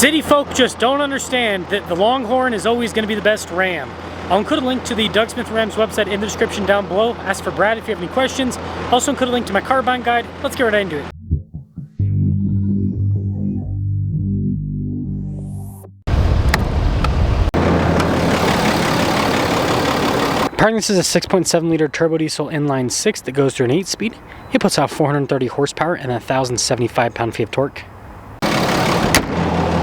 City folk just don't understand that the Longhorn is always going to be the best Ram. I'll include a link to the Doug Smith Rams website in the description down below. Ask for Brad if you have any questions. Also include a link to my car buying guide. Let's get right into it. Apparently this is a 6.7 liter turbo diesel inline 6 that goes through an 8-speed. It puts out 430 horsepower and 1,075 pound-feet of torque.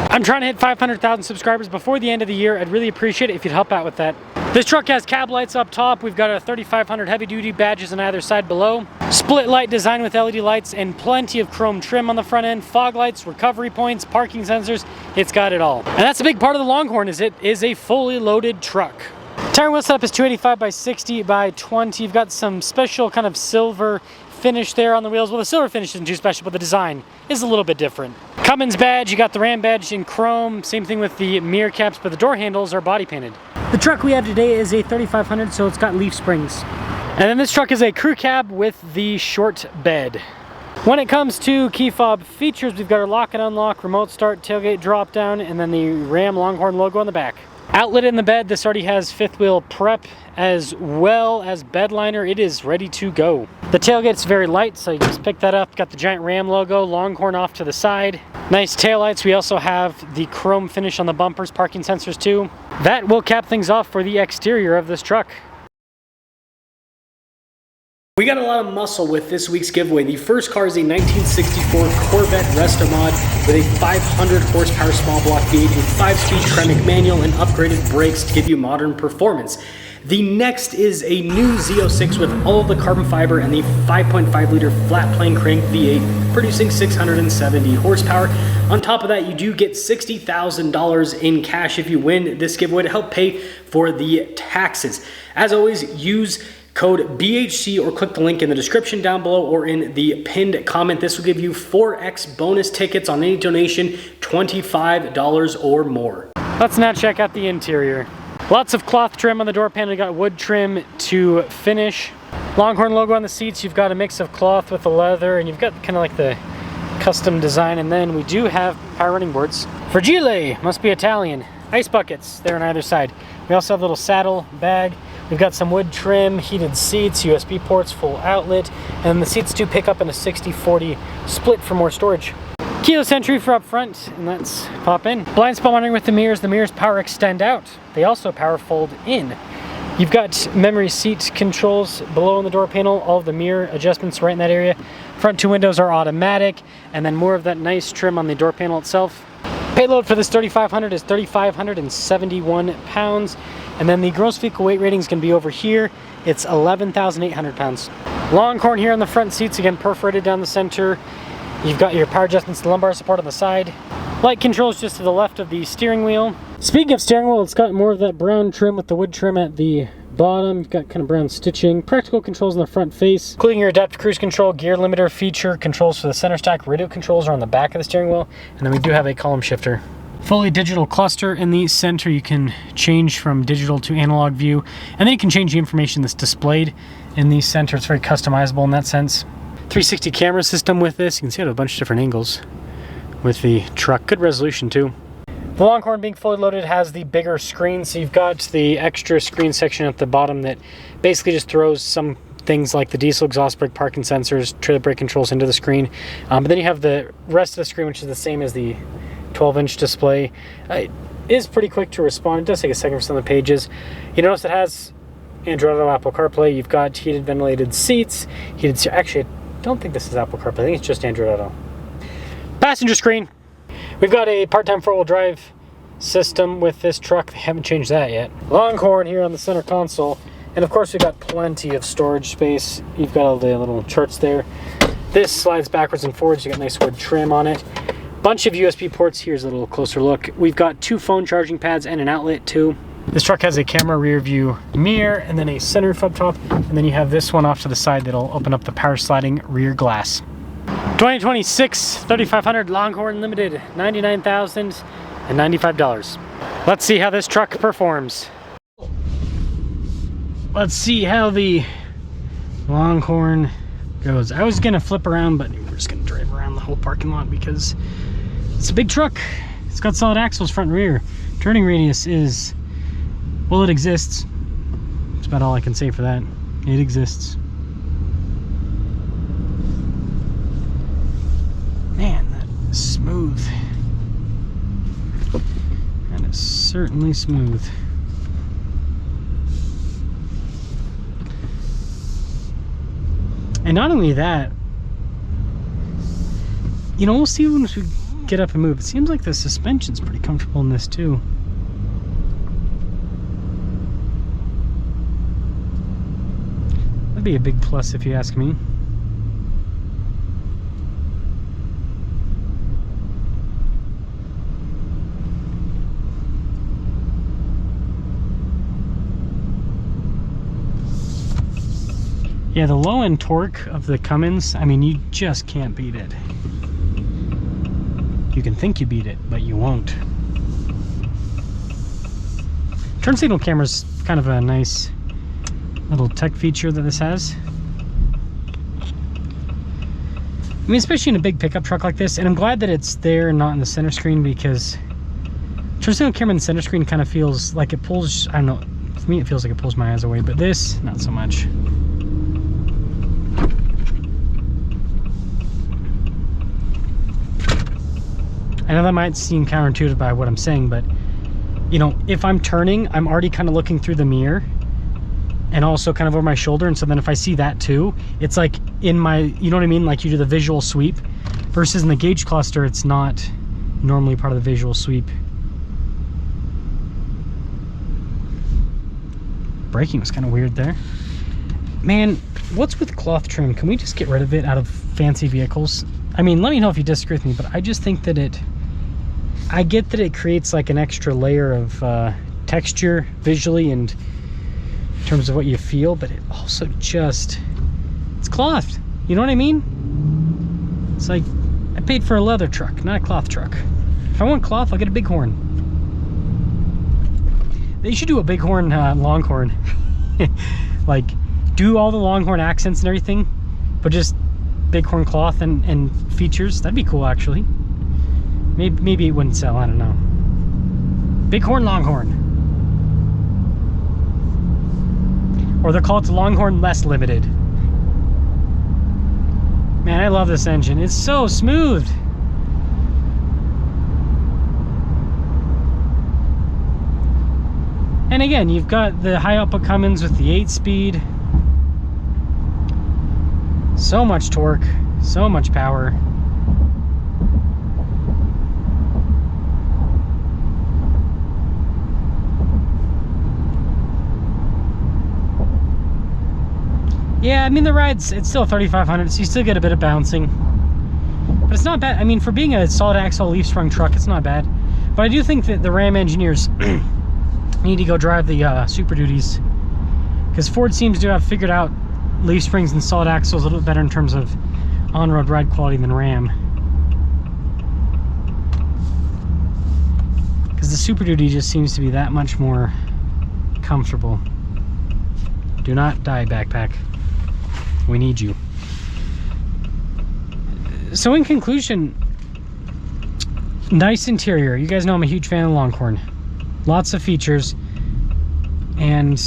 I'm trying to hit 500,000 subscribers before the end of the year. I'd really appreciate it if you'd help out with that. This truck has cab lights up top. We've got a 3500 heavy duty badges on either side below. Split light design with LED lights and plenty of chrome trim on the front end. Fog lights, recovery points, parking sensors. It's got it all. And that's a big part of the Longhorn, is it is a fully loaded truck. Tire wheel setup is 285 by 60 by 20. You've got some special kind of silver finish there on the wheels. Well, the silver finish isn't too special, but the design is a little bit different. Cummins badge, you got the Ram badge in chrome. Same thing with the mirror caps, but the door handles are body painted. The truck we have today is a 3500, so it's got leaf springs. And then this truck is a crew cab with the short bed. When it comes to key fob features, we've got our lock and unlock, remote start, tailgate drop down, and then the Ram Longhorn logo on the back. Outlet in the bed, this already has fifth wheel prep as well as bed liner. It is ready to go. The tailgate's very light, so you just pick that up. Got the giant Ram logo, Longhorn off to the side. Nice taillights. We also have the chrome finish on the bumpers, parking sensors too. That will cap things off for the exterior of this truck. We got a lot of muscle with this week's giveaway. The first car is a 1964 Corvette Resto Mod with a 500 horsepower small block V8, a 5-speed Tremec manual, and upgraded brakes to give you modern performance. The next is a new Z06 with all of the carbon fiber and the 5.5 liter flat plane crank V8 producing 670 horsepower. On top of that, you do get $60,000 in cash if you win this giveaway to help pay for the taxes. As always, use code BHC or click the link in the description down below or in the pinned comment. This will give you 4x bonus tickets on any donation, $25 or more. Let's now check out the interior. Lots of cloth trim on the door panel. You got wood trim to finish. Longhorn logo on the seats. You've got a mix of cloth with the leather, and you've got kind of like the custom design. And then we do have power running boards. Fragile, must be Italian. Ice buckets there on either side. We also have a little saddle bag. We've got some wood trim, heated seats, USB ports, full outlet, and the seats do pick up in a 60-40 split for more storage. Keyless entry for up front, and let's pop in. Blind spot monitoring with the mirrors power extend out. They also power fold in. You've got memory seat controls below on the door panel, all of the mirror adjustments right in that area. Front two windows are automatic, and then more of that nice trim on the door panel itself. Payload for this 3500 is 3,571 pounds. And then the gross vehicle weight rating is going to be over here. It's 11,800 pounds. Longhorn here on the front seats, again perforated down the center. You've got your power adjustments, the lumbar support on the side. Light controls just to the left of the steering wheel. Speaking of steering wheel, it's got more of that brown trim with the wood trim at the bottom. You've got kind of brown stitching. Practical controls on the front face, including your adaptive cruise control, gear limiter feature, controls for the center stack. Radio controls are on the back of the steering wheel. And then we do have a column shifter. Fully digital cluster in the center. You can change from digital to analog view, and then you can change the information that's displayed in the center. It's very customizable in that sense. 360 camera system with this. You can see it at a bunch of different angles with the truck. Good resolution too. The Longhorn being fully loaded has the bigger screen, so you've got the extra screen section at the bottom that basically just throws some things like the diesel exhaust brake, parking sensors, trailer brake controls into the screen. But then you have the rest of the screen, which is the same as the 12-inch display. It is pretty quick to respond. It does take a second for some of the pages. You notice it has Android Auto, Apple CarPlay. You've got heated ventilated seats. Actually, I don't think this is Apple CarPlay. I think it's just Android Auto. Passenger screen. We've got a part-time four-wheel drive system with this truck. They haven't changed that yet. Longhorn here on the center console. And of course, we've got plenty of storage space. You've got all the little charts there. This slides backwards and forwards. You got nice wood trim on it. Bunch of USB ports. Here's a little closer look. We've got 2 phone charging pads and an outlet too. This truck has a camera rear view mirror and then a sunroof up top, and then you have this one off to the side that'll open up the power sliding rear glass. 2026 3500 Longhorn Limited, $99,095. Let's see how this truck performs. Let's see how the Longhorn goes. I was gonna flip around, but we're just gonna drive around the whole parking lot because it's a big truck. It's got solid axles front and rear. Turning radius is, well, it exists. That's about all I can say for that. It exists. Man, that is smooth. That is certainly smooth. And not only that, you know, we'll see once we get up and move. It seems like the suspension's pretty comfortable in this too. That'd be a big plus if you ask me. Yeah, the low end torque of the Cummins, I mean, you just can't beat it. You can think you beat it, but you won't. Turn signal camera's kind of a nice little tech feature that this has. I mean, especially in a big pickup truck like this, and I'm glad that it's there and not in the center screen, because turn signal camera in the center screen kind of feels like it pulls, I don't know, for me it feels like it pulls my eyes away, but this, not so much. I know that might seem counterintuitive by what I'm saying, but you know, if I'm turning, I'm already kind of looking through the mirror and also kind of over my shoulder, and so then if I see that too, it's like in my, you know what I mean, like you do the visual sweep, versus in the gauge cluster it's not normally part of the visual sweep. Braking was kind of weird there. Man, what's with cloth trim? Can we just get rid of it out of fancy vehicles? I mean, let me know if you disagree with me, but I just think that I get that it creates like an extra layer of texture visually and in terms of what you feel, but it also just, it's cloth. You know what I mean? It's like, I paid for a leather truck, not a cloth truck. If I want cloth, I'll get a Bighorn. They should do a Bighorn Longhorn. Like, do all the Longhorn accents and everything, but just Bighorn cloth and features. That'd be cool, actually. Maybe it wouldn't sell, I don't know. Bighorn Longhorn. Or they'll call it the Longhorn Less Limited. Man, I love this engine. It's so smooth. And again, you've got the high output Cummins with the 8-speed. So much torque, so much power. Yeah, I mean, the ride's, it's still 3,500, so you still get a bit of bouncing. But it's not bad. I mean, for being a solid axle leaf sprung truck, it's not bad. But I do think that the Ram engineers need to go drive the Super Duties, because Ford seems to have figured out leaf springs and solid axles a little bit better in terms of on-road ride quality than Ram. Because the Super Duty just seems to be that much more comfortable. Do not die, backpack. We need you. So in conclusion, nice interior. You guys know I'm a huge fan of Longhorn. Lots of features, and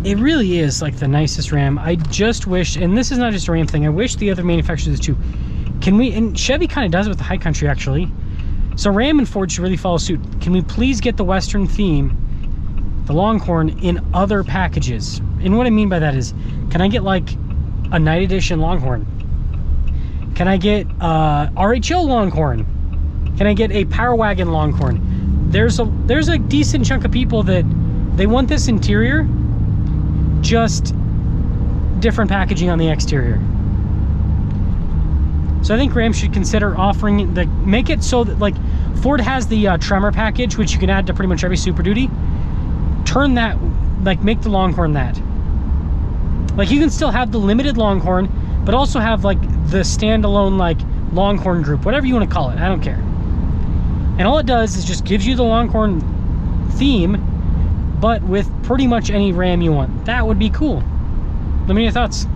it really is like the nicest Ram. I just wish, and this is not just a Ram thing, I wish the other manufacturers too. Can we, and Chevy kind of does it with the High Country actually. So Ram and Ford should really follow suit. Can we please get the Western theme, the Longhorn, in other packages? And what I mean by that is, can I get like a Night Edition Longhorn? Can I get RHO Longhorn? Can I get a Power Wagon Longhorn? There's a decent chunk of people that they want this interior, just different packaging on the exterior. So I think Ram should consider offering the, make it so that like Ford has the Tremor package, which you can add to pretty much every Super Duty. Turn that, like make the Longhorn that. Like you can still have the limited Longhorn, but also have like the standalone like Longhorn group, whatever you want to call it, I don't care. And all it does is just gives you the Longhorn theme, but with pretty much any Ram you want. That would be cool. Let me know your thoughts.